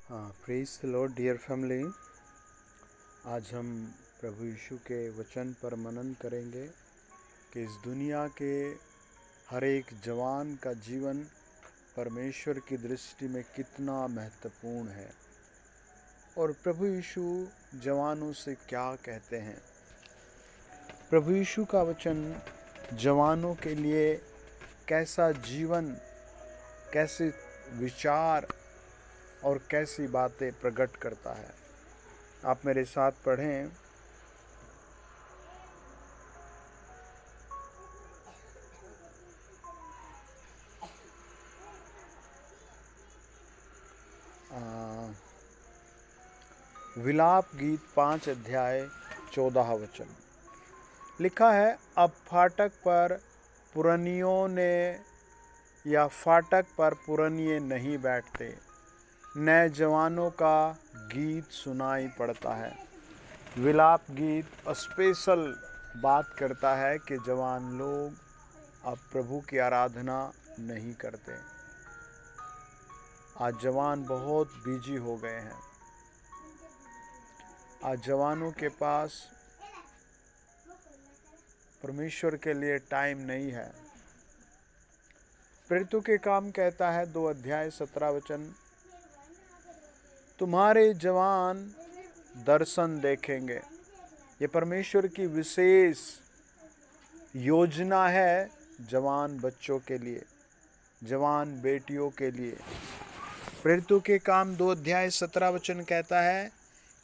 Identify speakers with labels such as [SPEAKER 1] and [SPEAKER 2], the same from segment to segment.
[SPEAKER 1] हाँ, praise the lord dear family. आज हम प्रभु यीशु के वचन पर मनन करेंगे कि इस दुनिया के हर एक जवान का जीवन परमेश्वर की दृष्टि में कितना महत्वपूर्ण है और प्रभु यीशु जवानों से क्या कहते हैं। प्रभु यीशु का वचन जवानों के लिए कैसा जीवन, कैसे विचार और कैसी बातें प्रकट करता है। आप मेरे साथ पढ़ें। विलाप गीत 5 अध्याय 14 वचन लिखा है, अब फाटक पर पुरनियों ने या फाटक पर पुरनिये नहीं बैठते, नए जवानों का गीत सुनाई पड़ता है। विलाप गीत स्पेशल बात करता है कि जवान लोग अब प्रभु की आराधना नहीं करते। आज जवान बहुत बिजी हो गए हैं। आज जवानों के पास परमेश्वर के लिए टाइम नहीं है। प्रेरितों के काम कहता है 2 अध्याय 17 वचन, तुम्हारे जवान दर्शन देखेंगे। ये परमेश्वर की विशेष योजना है जवान बच्चों के लिए, जवान बेटियों के लिए। प्रेरितों के काम 2 अध्याय 17 वचन कहता है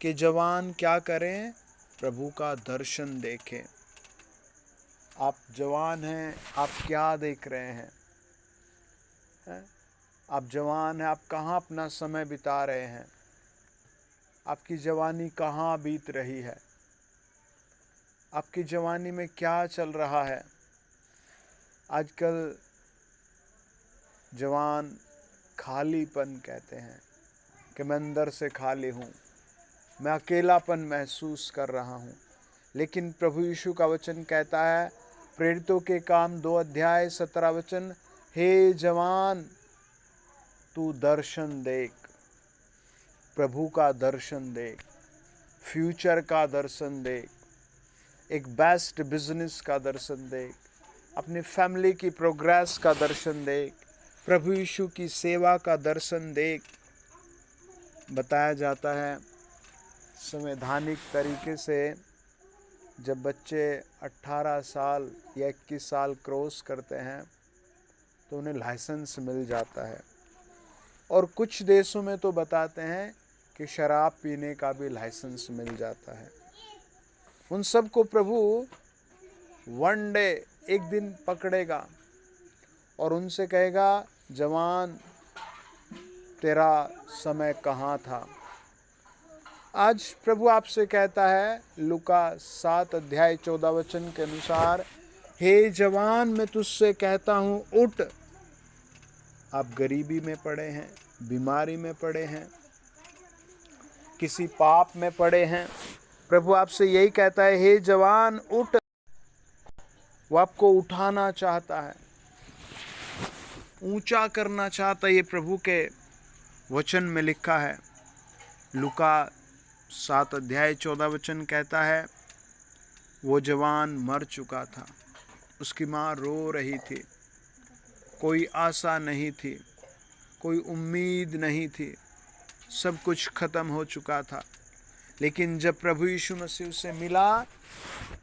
[SPEAKER 1] कि जवान क्या करें? प्रभु का दर्शन देखें। आप जवान हैं, आप क्या देख रहे हैं? आप जवान हैं, आप कहाँ अपना समय बिता रहे हैं? आपकी जवानी कहाँ बीत रही है? आपकी जवानी में क्या चल रहा है? आजकल जवान खालीपन कहते हैं कि मैं अंदर से खाली हूँ, मैं अकेलापन महसूस कर रहा हूँ। लेकिन प्रभु यीशु का वचन कहता है, प्रेरितों के काम 2 अध्याय 17 वचन, हे जवान तू दर्शन देख, प्रभु का दर्शन देख, फ्यूचर का दर्शन देख, एक बेस्ट बिजनेस का दर्शन देख, अपनी फैमिली की प्रोग्रेस का दर्शन देख, प्रभु यीशु की सेवा का दर्शन देख। बताया जाता है संवैधानिक तरीके से जब बच्चे 18 साल या 21 साल क्रॉस करते हैं तो उन्हें लाइसेंस मिल जाता है। और कुछ देशों में तो बताते हैं कि शराब पीने का भी लाइसेंस मिल जाता है। उन सबको प्रभु वन डे, एक दिन पकड़ेगा और उनसे कहेगा, जवान तेरा समय कहाँ था? आज प्रभु आपसे कहता है लूका 7 अध्याय 14 वचन के अनुसार, हे जवान मैं तुझसे कहता हूँ उठ। आप गरीबी में पड़े हैं, बीमारी में पड़े हैं, किसी पाप में पड़े हैं, प्रभु आपसे यही कहता है, हे जवान उठ। वो आपको उठाना चाहता है, ऊंचा करना चाहता है। ये प्रभु के वचन में लिखा है। लूका 7 अध्याय 14 वचन कहता है, वो जवान मर चुका था, उसकी माँ रो रही थी, कोई आशा नहीं थी, कोई उम्मीद नहीं थी, सब कुछ खत्म हो चुका था। लेकिन जब प्रभु यीशु मसीह उससे मिला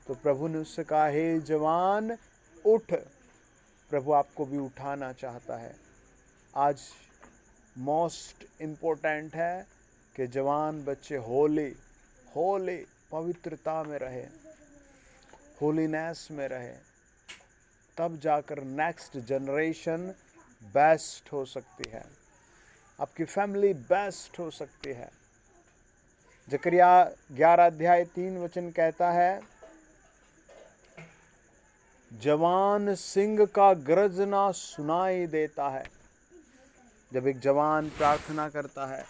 [SPEAKER 1] तो प्रभु ने उससे कहा, हे जवान उठ। प्रभु आपको भी उठाना चाहता है। आज मोस्ट इम्पोर्टेंट है कि जवान बच्चे होली पवित्रता में रहे, होलीनेस में रहे, तब जाकर नेक्स्ट जनरेशन बेस्ट हो सकती है, आपकी फैमिली बेस्ट हो सकती है। जकरिया 11 अध्याय 3 वचन कहता है, जवान सिंह का गर्जना सुनाई देता है। जब एक जवान प्रार्थना करता है,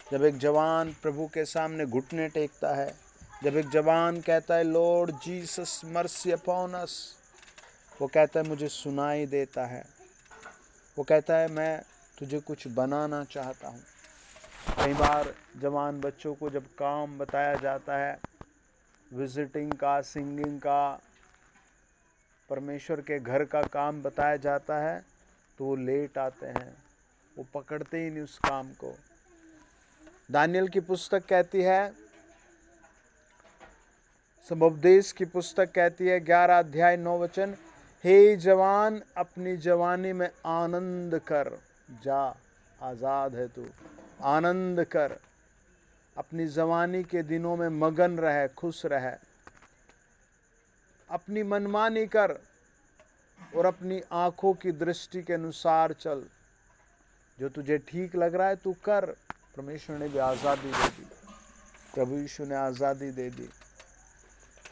[SPEAKER 1] जब एक जवान प्रभु के सामने घुटने टेकता है, जब एक जवान कहता है Lord Jesus mercy upon us, वो कहता है मुझे सुनाई देता है। वो कहता है मैं तुझे कुछ बनाना चाहता हूँ। कई बार जवान बच्चों को जब काम बताया जाता है, विजिटिंग का, सिंगिंग का, परमेश्वर के घर का काम बताया जाता है, तो वो लेट आते हैं, वो पकड़ते ही नहीं उस काम को। दानियल की पुस्तक कहती है, समुपदेश की पुस्तक कहती है 11 अध्याय 9 वचन, हे जवान अपनी जवानी में आनंद कर जा, आजाद है तू, आनंद कर, अपनी जवानी के दिनों में मगन रहे, खुश रहे, अपनी मनमानी कर और अपनी आंखों की दृष्टि के अनुसार चल, जो तुझे ठीक लग रहा है तू कर। परमेश्वर ने भी आज़ादी दे दी, प्रभु यीशु ने आज़ादी दे दी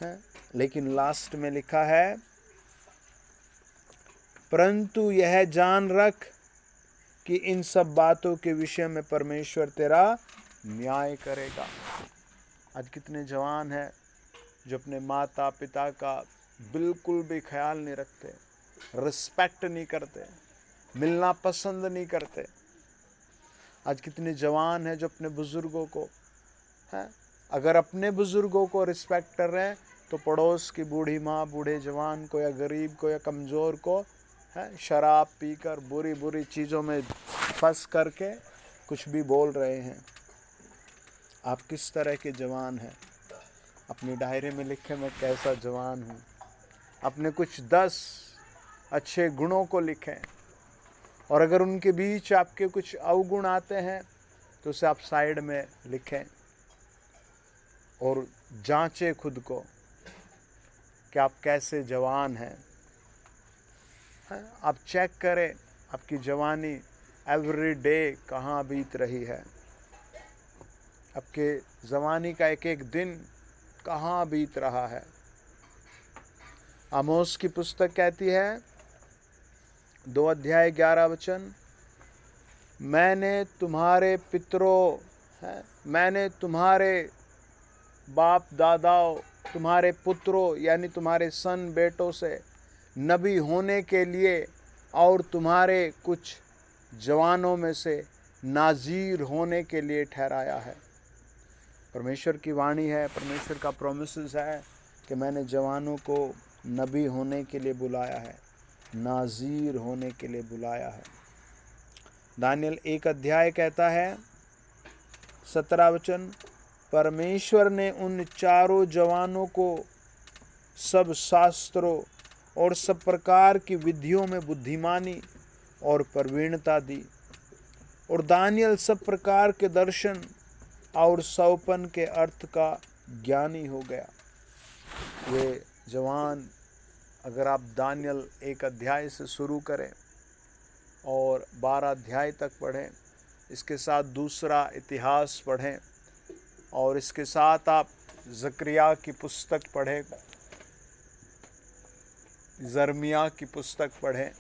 [SPEAKER 1] है। लेकिन लास्ट में लिखा है, परंतु यह जान रख कि इन सब बातों के विषय में परमेश्वर तेरा न्याय करेगा। आज कितने जवान हैं जो अपने माता पिता का बिल्कुल भी ख्याल नहीं रखते, रिस्पेक्ट नहीं करते, मिलना पसंद नहीं करते। आज कितने जवान हैं जो अपने बुजुर्गों को हैं, अगर अपने बुजुर्गों को रिस्पेक्ट कर रहे हैं तो पड़ोस की बूढ़ी माँ, बूढ़े जवान को या गरीब को या कमज़ोर को है शराब पीकर बुरी बुरी चीज़ों में फंस करके कुछ भी बोल रहे हैं। आप किस तरह के जवान हैं? अपनी डायरी में लिखें, मैं कैसा जवान हूँ। अपने कुछ 10 अच्छे गुणों को लिखें, और अगर उनके बीच आपके कुछ अवगुण आते हैं तो उसे आप साइड में लिखें और जांचें खुद को कि आप कैसे जवान हैं। आप चेक करें आपकी जवानी एवरी डे कहाँ बीत रही है, आपके जवानी का एक एक दिन कहाँ बीत रहा है। आमोस की पुस्तक कहती है 2 अध्याय 11 वचन, मैंने तुम्हारे पितरों मैंने तुम्हारे बाप दादाओं, तुम्हारे पुत्रों यानी तुम्हारे सन बेटों से नबी होने के लिए और तुम्हारे कुछ जवानों में से नाज़ीर होने के लिए ठहराया है। परमेश्वर की वाणी है, परमेश्वर का प्रोमिसेस है कि मैंने जवानों को नबी होने के लिए बुलाया है, नाज़ीर होने के लिए बुलाया है। दानियल 1 अध्याय कहता है 17 वचन, परमेश्वर ने उन चारों जवानों को सब शास्त्रों और सब प्रकार की विधियों में बुद्धिमानी और प्रवीणता दी, और दानियल सब प्रकार के दर्शन और सौपन के अर्थ का ज्ञानी हो गया। ये जवान, अगर आप दानियल 1 अध्याय से शुरू करें और 12 अध्याय तक पढ़ें, इसके साथ दूसरा इतिहास पढ़ें, और इसके साथ आप ज़करिया की पुस्तक पढ़ें, यिर्मयाह की पुस्तक पढ़ें,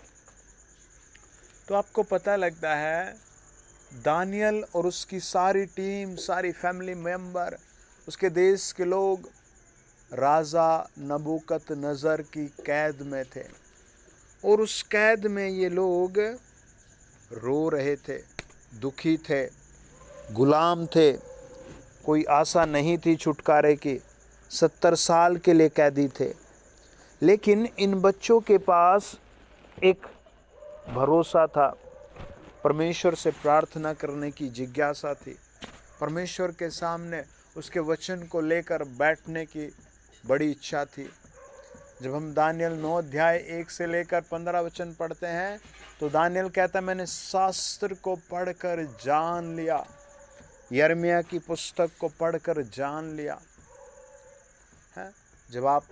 [SPEAKER 1] तो आपको पता लगता है दानियल और उसकी सारी टीम, सारी फैमिली मेंबर, उसके देश के लोग राजा नबूकदनेस्सर की कैद में थे, और उस कैद में ये लोग रो रहे थे, दुखी थे, गुलाम थे, कोई आशा नहीं थी छुटकारे की, 70 साल के लिए कैदी थे। लेकिन इन बच्चों के पास एक भरोसा था, परमेश्वर से प्रार्थना करने की जिज्ञासा थी, परमेश्वर के सामने उसके वचन को लेकर बैठने की बड़ी इच्छा थी। जब हम दानियल 9 अध्याय 1 से लेकर 15 वचन पढ़ते हैं तो दानियल कहता है, मैंने शास्त्र को पढ़कर जान लिया, यिर्मयाह की पुस्तक को पढ़कर जान लिया है। जब आप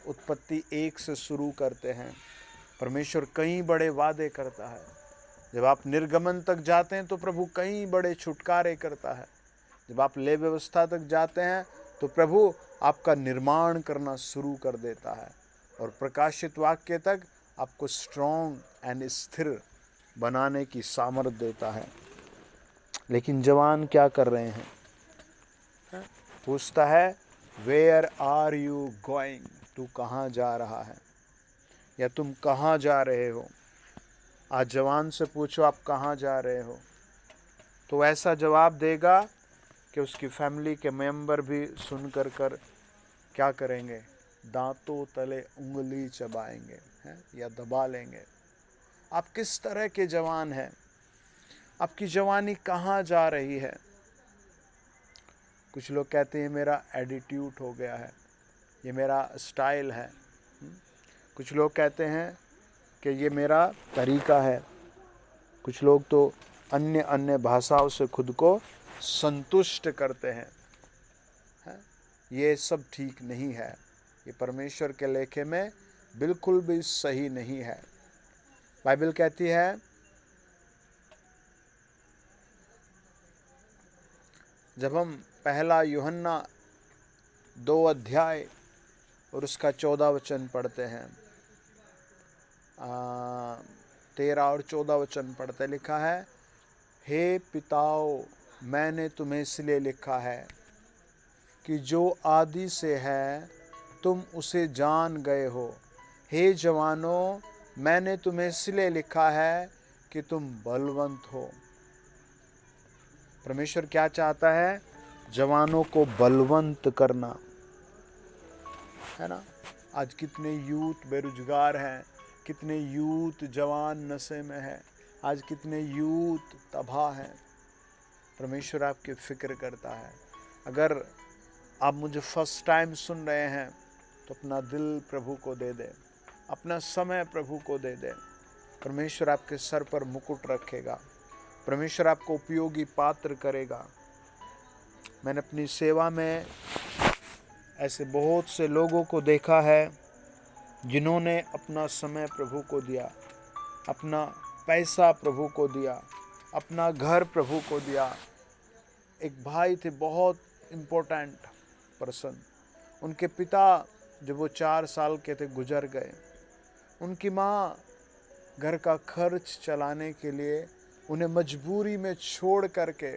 [SPEAKER 1] उत्पत्ति 1 से शुरू करते हैं, परमेश्वर कई बड़े वादे करता है। जब आप निर्गमन तक जाते हैं तो प्रभु कई बड़े छुटकारे करता है। जब आप लेवी व्यवस्था तक जाते हैं तो प्रभु आपका निर्माण करना शुरू कर देता है, और प्रकाशित वाक्य तक आपको स्ट्रॉन्ग एंड स्थिर बनाने की सामर्थ्य देता है। लेकिन जवान क्या कर रहे हैं? पूछता है, वेयर आर यू गोइंग, तू कहाँ जा रहा है या तुम कहाँ जा रहे हो? आज जवान से पूछो आप कहाँ जा रहे हो, तो ऐसा जवाब देगा कि उसकी फैमिली के मेंबर भी सुन कर क्या करेंगे, दांतों तले उंगली चबाएंगे हैं या दबा लेंगे। आप किस तरह के जवान हैं? आपकी जवानी कहाँ जा रही है? कुछ लोग कहते हैं मेरा एटीट्यूड हो गया है, ये मेरा स्टाइल है। कुछ लोग कहते हैं कि ये मेरा तरीका है। कुछ लोग तो अन्य अन्य भाषाओं से खुद को संतुष्ट करते हैं। ये सब ठीक नहीं है, ये परमेश्वर के लेखे में बिल्कुल भी सही नहीं है। बाइबल कहती है, जब हम पहला यूहन्ना 2 अध्याय और उसका 14 वचन पढ़ते हैं, 13 और 14 वचन पढ़ते, लिखा है, हे पिताओं, मैंने तुम्हें इसलिए लिखा है कि जो आदि से है तुम उसे जान गए हो। हे जवानों, मैंने तुम्हें इसलिए लिखा है कि तुम बलवंत हो। परमेश्वर क्या चाहता है? जवानों को बलवंत करना, है ना। आज कितने यूथ बेरोजगार हैं, कितने यूथ जवान नशे में है, आज कितने यूथ तबाह हैं। परमेश्वर आपकी फिक्र करता है। अगर आप मुझे फर्स्ट टाइम सुन रहे हैं तो अपना दिल प्रभु को दे दें, अपना समय प्रभु को दे दें। परमेश्वर आपके सर पर मुकुट रखेगा, परमेश्वर आपको उपयोगी पात्र करेगा। मैंने अपनी सेवा में ऐसे बहुत से लोगों को देखा है जिन्होंने अपना समय प्रभु को दिया, अपना पैसा प्रभु को दिया, अपना घर प्रभु को दिया। एक भाई थे, बहुत इम्पोर्टेंट पर्सन, उनके पिता जब वो 4 साल के थे गुजर गए। उनकी माँ घर का खर्च चलाने के लिए उन्हें मजबूरी में छोड़ करके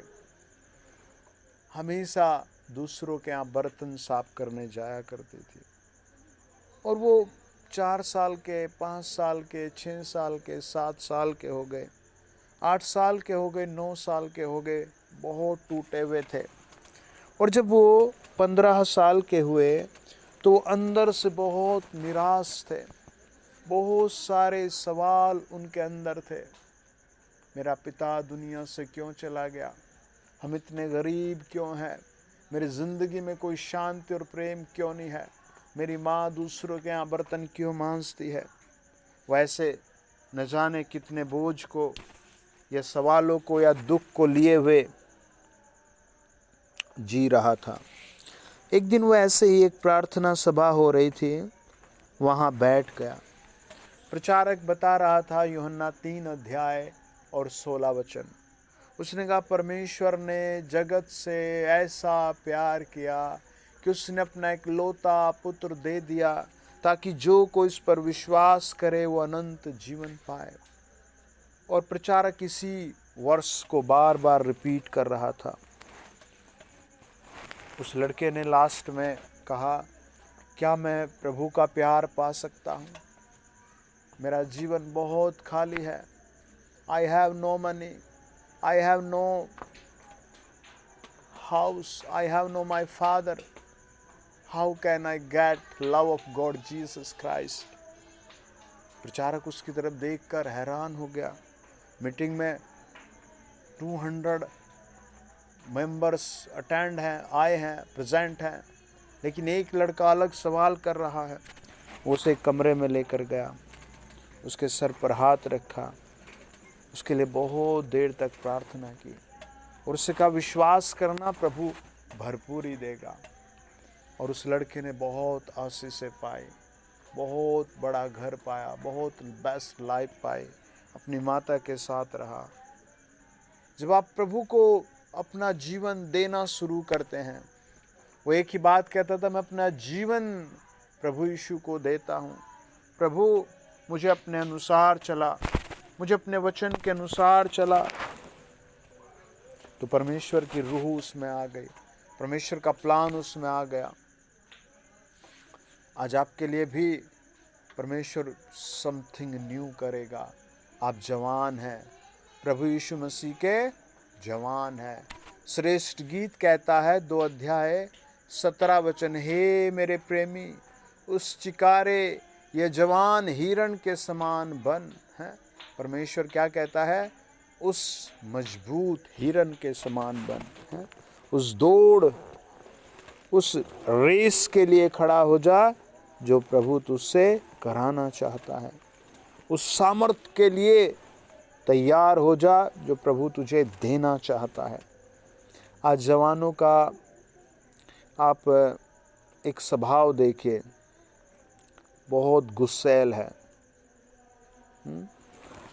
[SPEAKER 1] हमेशा दूसरों के यहाँ बर्तन साफ करने जाया करती थी। और वो 4 साल के, 5 साल के, 6 साल के, 7 साल के हो गए, 8 साल के हो गए, 9 साल के हो गए, बहुत टूटे हुए थे। और जब वो 15 साल के हुए तो अंदर से बहुत निराश थे। बहुत सारे सवाल उनके अंदर थे। मेरा पिता दुनिया से क्यों चला गया? हम इतने गरीब क्यों हैं? मेरी ज़िंदगी में कोई शांति और प्रेम क्यों नहीं है? मेरी माँ दूसरों के यहाँ बर्तन क्यों मांजती है? वैसे न जाने कितने बोझ को या सवालों को या दुख को लिए हुए जी रहा था। एक दिन वो ऐसे ही एक प्रार्थना सभा हो रही थी, वहाँ बैठ गया। प्रचारक बता रहा था यूहन्ना 3 अध्याय और 16 वचन। उसने कहा, परमेश्वर ने जगत से ऐसा प्यार किया कि उसने अपना एक लौता पुत्र दे दिया ताकि जो कोई इस पर विश्वास करे वो अनंत जीवन पाए। और प्रचारक इसी वर्ष को बार बार रिपीट कर रहा था। उस लड़के ने लास्ट में कहा, क्या मैं प्रभु का प्यार पा सकता हूँ? मेरा जीवन बहुत खाली है। I have no money, I have no house, I have no my father, how can I get love of God Jesus Christ. प्रचारक उसकी तरफ देखकर हैरान हो गया। मीटिंग में 200 मेंबर्स अटेंड हैं, आए हैं, प्रेजेंट हैं, लेकिन एक लड़का अलग सवाल कर रहा है। वो उसे एक कमरे में लेकर गया, उसके सर पर हाथ रखा, उसके लिए बहुत देर तक प्रार्थना की और उससे कहा, विश्वास करना, प्रभु भरपूरी देगा। और उस लड़के ने बहुत आशीषें पाई, बहुत बड़ा घर पाया, बहुत बेस्ट लाइफ पाई, अपनी माता के साथ रहा। जब आप प्रभु को अपना जीवन देना शुरू करते हैं, वो एक ही बात कहता था, मैं अपना जीवन प्रभु यीशु को देता हूँ। प्रभु मुझे अपने अनुसार चला, मुझे अपने वचन के अनुसार चला। तो परमेश्वर की रूह उसमें आ गई, परमेश्वर का प्लान उसमें आ गया। आज आपके लिए भी परमेश्वर समथिंग न्यू करेगा। आप जवान हैं, प्रभु यीशु मसीह के जवान है। श्रेष्ठ गीत कहता है 2 अध्याय 17 वचन, हे मेरे प्रेमी उस चिकारे ये जवान हिरण के समान बन है। परमेश्वर क्या कहता है? उस मजबूत हिरण के समान बन है। उस दौड़, उस रेस के लिए खड़ा हो जा जो प्रभु तुझसे कराना चाहता है। उस सामर्थ के लिए तैयार हो जा जो प्रभु तुझे देना चाहता है। आज जवानों का आप एक स्वभाव देखिए, बहुत गुस्सैल है।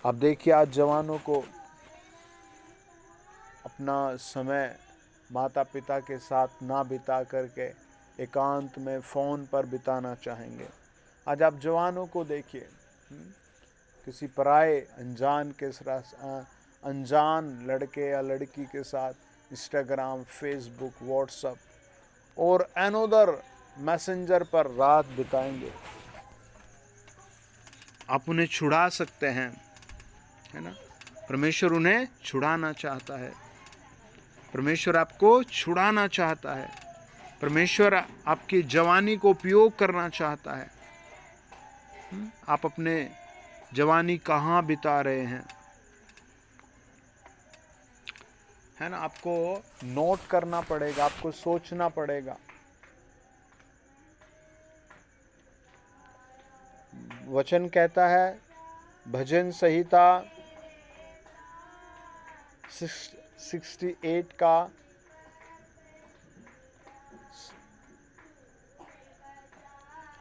[SPEAKER 1] आप देखिए आज जवानों को अपना समय माता पिता के साथ ना बिता करके एकांत में फ़ोन पर बिताना चाहेंगे। आज आप जवानों को देखिए, किसी पराए अनजान लड़के या लड़की के साथ इंस्टाग्राम, फेसबुक, व्हाट्सएप और अनदर मैसेंजर पर रात बिताएंगे। आप उन्हें छुड़ा सकते हैं, है ना? परमेश्वर उन्हें छुड़ाना चाहता है। परमेश्वर आपको छुड़ाना चाहता है। परमेश्वर आपकी जवानी को उपयोग करना चाहता है। आप अपने जवानी कहाँ बिता रहे हैं, है ना? आपको नोट करना पड़ेगा, आपको सोचना पड़ेगा। वचन कहता है भजन संहिता 68 का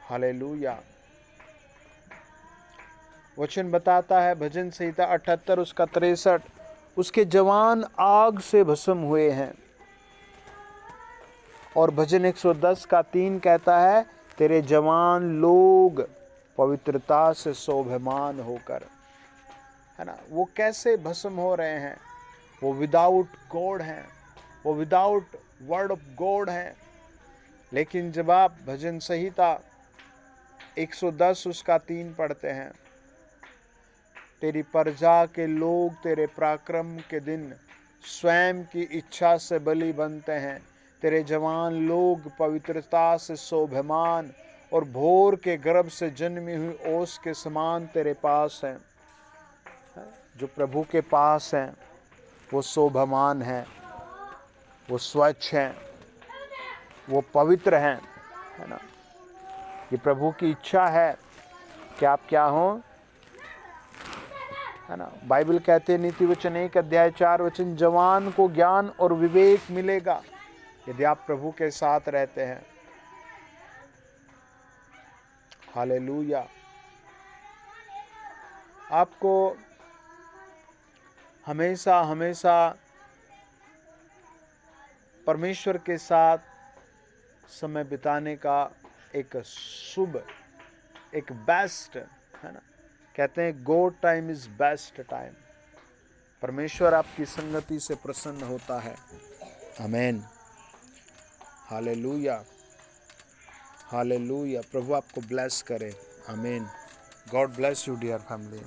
[SPEAKER 1] 'हालेलुया' वचन बताता है, भजन संहिता 78 उसका 63, उसके जवान आग से भस्म हुए हैं। और भजन 110 का 3 कहता है, तेरे जवान लोग पवित्रता से शोभमान होकर, है ना? वो कैसे भस्म हो रहे हैं? वो विदाउट गॉड हैं, वो विदाउट वर्ड ऑफ गॉड हैं। लेकिन जब आप भजन संहिता 110 उसका 3 पढ़ते हैं, तेरी प्रजा के लोग तेरे पराक्रम के दिन स्वयं की इच्छा से बलि बनते हैं। तेरे जवान लोग पवित्रता से शोभमान और भोर के गर्भ से जन्मी हुई ओस के समान तेरे पास हैं। जो प्रभु के पास हैं वो शोभमान हैं, वो स्वच्छ हैं, वो पवित्र हैं, है ना? ये प्रभु की इच्छा है कि आप क्या हों, है ना? बाइबल कहते हैं नीति वचन 1 अध्याय 4 वचन, जवान को ज्ञान और विवेक मिलेगा यदि आप प्रभु के साथ रहते हैं। हालेलुया। आपको हमेशा हमेशा परमेश्वर के साथ समय बिताने का एक शुभ, एक बेस्ट, है ना? कहते हैं God time is best time. परमेश्वर आपकी संगति से प्रसन्न होता है। आमीन। Hallelujah, hallelujah. प्रभु आपको ब्लेस करे। आमीन। God bless you dear family.